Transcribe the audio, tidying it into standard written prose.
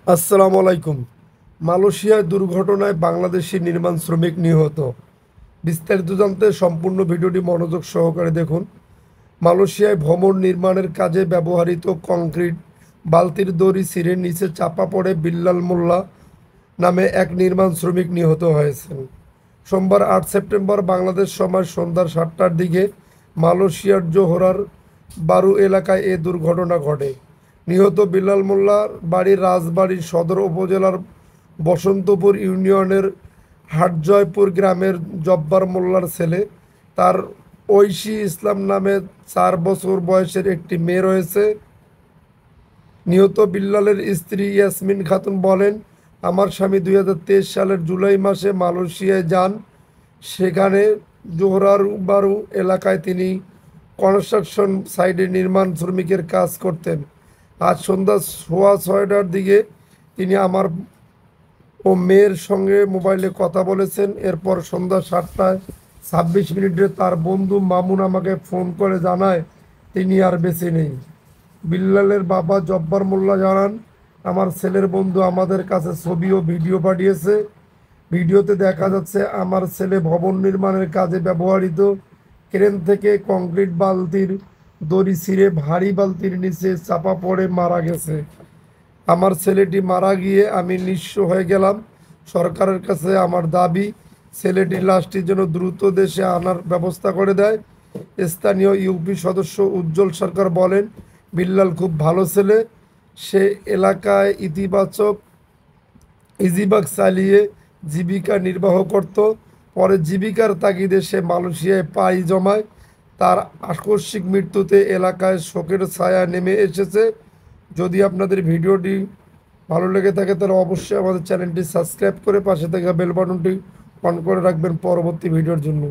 আসসালামু আলাইকুম। মালয়েশিয়ায় দুর্ঘটনায় বাংলাদেশি নির্মাণ শ্রমিক নিহত। বিস্তারিত জানতে সম্পূর্ণ ভিডিওটি মনোযোগ সহকারে দেখুন। মালয়েশিয়ায় ভবন নির্মাণের কাজে ব্যবহৃত কংক্রিট বালতির দড়ি ছিঁড়ে নিচে চাপা পড়ে বিল্লাল মোল্লা নামে এক নির্মাণ শ্রমিক নিহত হয়েছেন। সোমবার ৮ সেপ্টেম্বর বাংলাদেশ সময় সন্ধ্যা ৭টার দিকে মালয়েশিয়ার জোহরার বারু এলাকায় এ দুর্ঘটনা ঘটে। নিহত বিল্লাল মোল্লার বাড়ি রাজবাড়ী সদর উপজেলার বসন্তপুর ইউনিয়নের হাটজয়পুর গ্রামের জব্বার মোল্লার ছেলে। তার ঐশী ইসলাম নামে ৪ বছর বয়সের একটি মেয়ে রয়েছে। নিহত বিল্লালের স্ত্রী ইয়াসমিন খাতুন বলেন, আমার স্বামী ২০২৩ সালের জুলাই মাসে মালয়েশিয়ায় যান। সেখানে জোহরার বারু এলাকায় তিনি কনস্ট্রাকশন সাইটে নির্মাণ শ্রমিকের কাজ করতেন। আজ সন্ধ্যা ৬:১৬টার দিকে তিনি আমার ও মেয়ের সঙ্গে মোবাইলে কথা বলেছেন। এরপর সন্ধ্যা ৭:২৬ তার বন্ধু মামুন আমাকে ফোন করে জানায় তিনি আর বেঁচে নেই। বিল্লালের বাবা জব্বার মোল্লা জানান, আমার ছেলের বন্ধু আমাদের কাছে ছবি ও ভিডিও পাঠিয়েছে। ভিডিওতে দেখা যাচ্ছে আমার ছেলে ভবন নির্মাণের কাজে ব্যবহৃত ক্রেন থেকে কংক্রিট বালতির দড়ি ছিঁড়ে ভারী বালতির নিচে চাপা পড়ে মারা গেছে। আমার ছেলেটি মারা গিয়ে আমি নিঃস্ব হয়ে গেলাম। সরকারের কাছে আমার দাবি, ছেলেটির লাশটি যেন দ্রুত দেশে আনার ব্যবস্থা করে দেয়। স্থানীয় ইউপি সদস্য উজ্জ্বল সরকার বলেন, বিল্লাল খুব ভালো ছেলে। সে এলাকায় ইজিবাগ চালিয়ে জীবিকা নির্বাহ করত। পরে জীবিকার তাগিদে সে মালয়েশিয়ায় পাড়ি জমায়। তার আকস্মিক মৃত্যুতে এলাকায় শোকের ছায়া নেমে এসেছে। যদি আপনাদের ভিডিওটি ভালো লেগে থাকে তাহলে অবশ্যই আমাদের চ্যানেলটি সাবস্ক্রাইব করে পাশে থাকা বেল বাটনটি অন করে রাখবেন পরবর্তী ভিডিওর জন্য।